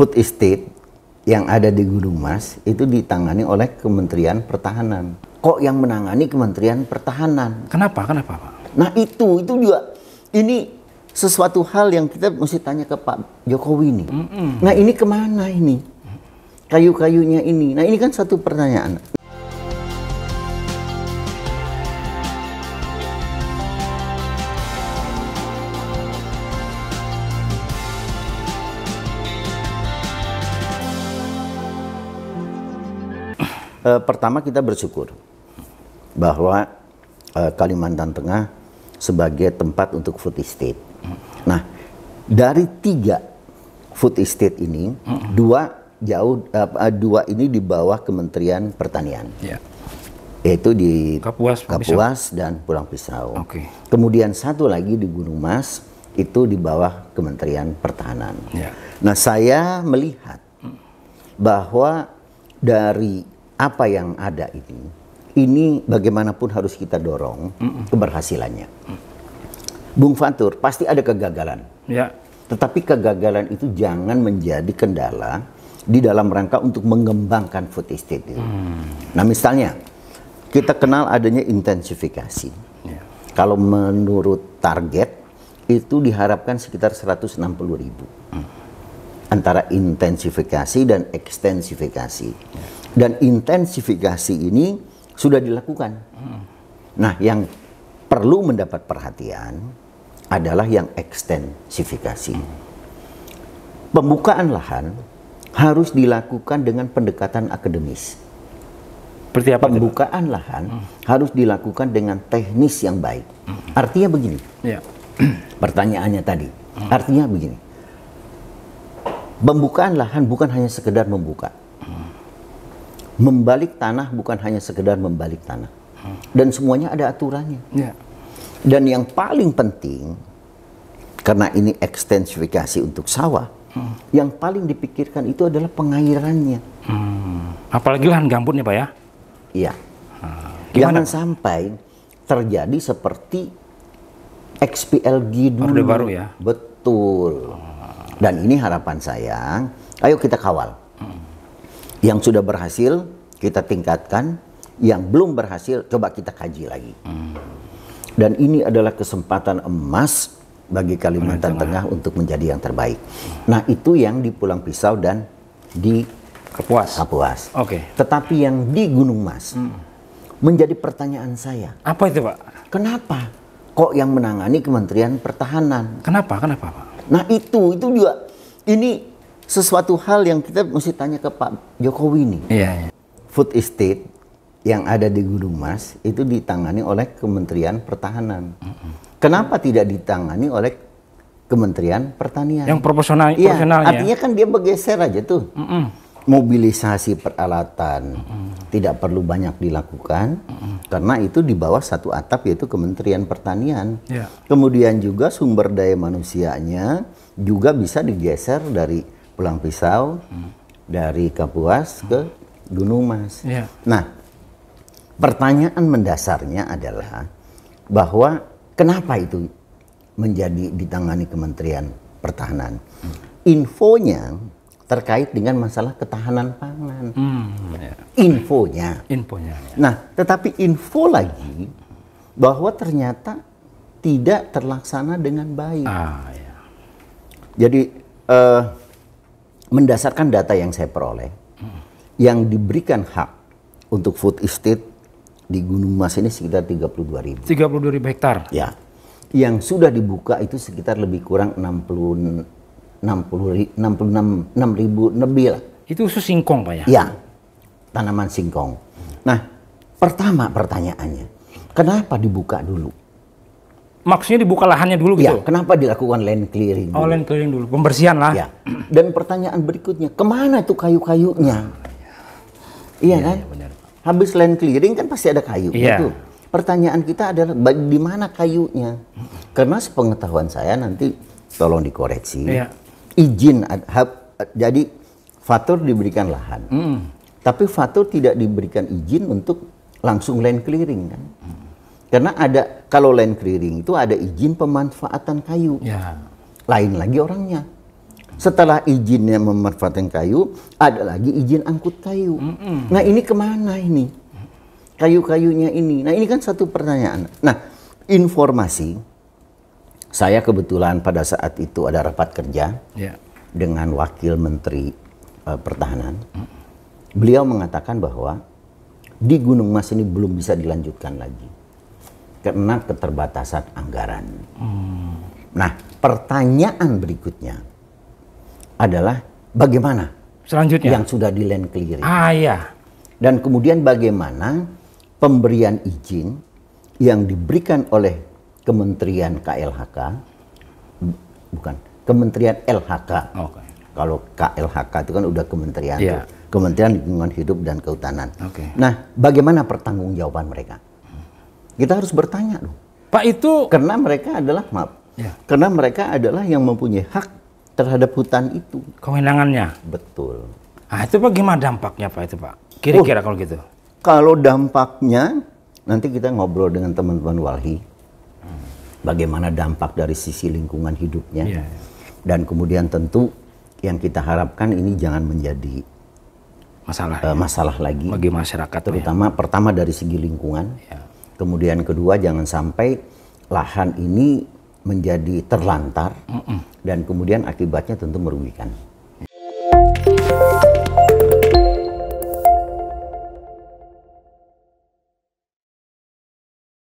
food estate yang ada di Gunung Mas itu ditangani oleh Kementerian Pertahanan. Kok yang menangani Kementerian Pertahanan? Kenapa? Kenapa, Pak? Nah itu juga ini sesuatu hal yang kita mesti tanya ke Pak Jokowi nih. Nah ini kemana ini? Kayu-kayunya ini. Nah ini kan satu pertanyaan. Pertama kita bersyukur bahwa Kalimantan Tengah sebagai tempat untuk food estate. Nah, dari 3 food estate ini, dua ini di bawah Kementerian Pertanian, yaitu di Kapuas dan Pulang Pisau. Kemudian satu lagi di Gunung Mas itu di bawah Kementerian Pertahanan. Nah, saya melihat bahwa dari apa yang ada ini bagaimanapun harus kita dorong keberhasilannya. Bung Fatur, pasti ada kegagalan. Tetapi kegagalan itu jangan menjadi kendala di dalam rangka untuk mengembangkan food estate itu. Nah misalnya, kita kenal adanya intensifikasi. Kalau menurut target, itu diharapkan sekitar 160.000. Antara intensifikasi dan ekstensifikasi. Dan intensifikasi ini sudah dilakukan. Nah, yang perlu mendapat perhatian adalah yang ekstensifikasi. Pembukaan lahan harus dilakukan dengan pendekatan akademis. Seperti apa? Pembukaan lahan harus dilakukan dengan teknis yang baik. Artinya begini. Pertanyaannya tadi. Artinya begini. Pembukaan lahan bukan hanya sekedar membuka. Membalik tanah bukan hanya sekedar membalik tanah. Dan semuanya ada aturannya. Dan yang paling penting, karena ini ekstensifikasi untuk sawah, yang paling dipikirkan itu adalah pengairannya. Apalagi lahan gambut nih Pak ya? Iya. Jangan sampai terjadi seperti XPLG dulu. Orde Baru ya? Betul. Dan ini harapan saya, ayo kita kawal. Yang sudah berhasil, kita tingkatkan. Yang belum berhasil, coba kita kaji lagi. Dan ini adalah kesempatan emas bagi Kalimantan Tengah untuk menjadi yang terbaik. Nah, itu yang di Pulang Pisau dan di Kapuas. Tetapi yang di Gunung Mas, menjadi pertanyaan saya. Apa itu Pak? Kenapa kok yang menangani Kementerian Pertahanan? Kenapa Pak? Nah, itu juga, ini sesuatu hal yang kita mesti tanya ke Pak Jokowi nih. Food estate yang ada di Gunung Mas itu ditangani oleh Kementerian Pertahanan. Kenapa tidak ditangani oleh Kementerian Pertanian? Yang proporsionalnya. Artinya kan dia bergeser aja tuh. Mobilisasi peralatan tidak perlu banyak dilakukan karena itu di bawah satu atap yaitu Kementerian Pertanian. Kemudian juga sumber daya manusianya juga bisa digeser dari Pulang Pisau, dari Kapuas ke Gunung Mas. Nah, pertanyaan mendasarnya adalah bahwa kenapa itu menjadi ditangani Kementerian Pertahanan? Infonya terkait dengan masalah ketahanan pangan. Infonya. Nah, tetapi info lagi bahwa ternyata tidak terlaksana dengan baik. Jadi mendasarkan data yang saya peroleh, yang diberikan hak untuk food estate di Gunung Mas ini sekitar 32.000. 32.000 hektar? Ya. Yang sudah dibuka itu sekitar lebih kurang 66.000 lebih lah. Itu khusus singkong Pak ya? Ya, tanaman singkong. Nah, pertama pertanyaannya, kenapa dibuka dulu? Maksudnya dibuka lahannya dulu gitu? Ya, kenapa dilakukan land clearing dulu? Land clearing dulu, pembersihan lah. Ya. Dan pertanyaan berikutnya, kemana tuh kayu-kayunya? Iya kan? Benar. Habis land clearing kan pasti ada kayu. Gitu. Pertanyaan kita adalah di mana kayunya? Karena sepengetahuan saya nanti tolong dikoreksi. Izin, jadi Fatur diberikan lahan. Tapi Fatur tidak diberikan izin untuk langsung land clearing kan? Karena kalau land clearing itu ada izin pemanfaatan kayu. Lain lagi orangnya. Setelah izinnya memanfaatkan kayu, ada lagi izin angkut kayu. Nah ini kemana ini? Kayu-kayunya ini. Nah ini kan satu pertanyaan. Nah informasi, saya kebetulan pada saat itu ada rapat kerja dengan Wakil Menteri Pertahanan. Beliau mengatakan bahwa di Gunung Mas ini belum bisa dilanjutkan lagi karena keterbatasan anggaran. Nah pertanyaan berikutnya adalah bagaimana selanjutnya yang sudah di land clearing. Iya. Dan kemudian bagaimana pemberian izin yang diberikan oleh Kementerian KLHK, bukan, Kementerian LHK. Okay. Kalau KLHK itu kan udah kementerian, tuh. Kementerian Lingkungan Hidup dan Kehutanan. Okay. Nah, bagaimana pertanggungjawaban mereka? Kita harus bertanya dong. Pak itu Karena mereka adalah, karena mereka adalah yang mempunyai hak terhadap hutan itu. kewenangannya. Betul. Nah itu Pak gimana dampaknya Pak itu Pak? Kira-kira kalau gitu. Kalau dampaknya, nanti kita ngobrol dengan teman-teman Walhi. Bagaimana dampak dari sisi lingkungan hidupnya. Dan kemudian tentu yang kita harapkan ini jangan menjadi masalah lagi. Bagi masyarakat. Terutama pertama dari segi lingkungan. Kemudian kedua jangan sampai lahan ini menjadi terlantar. Dan kemudian akibatnya tentu merugikan.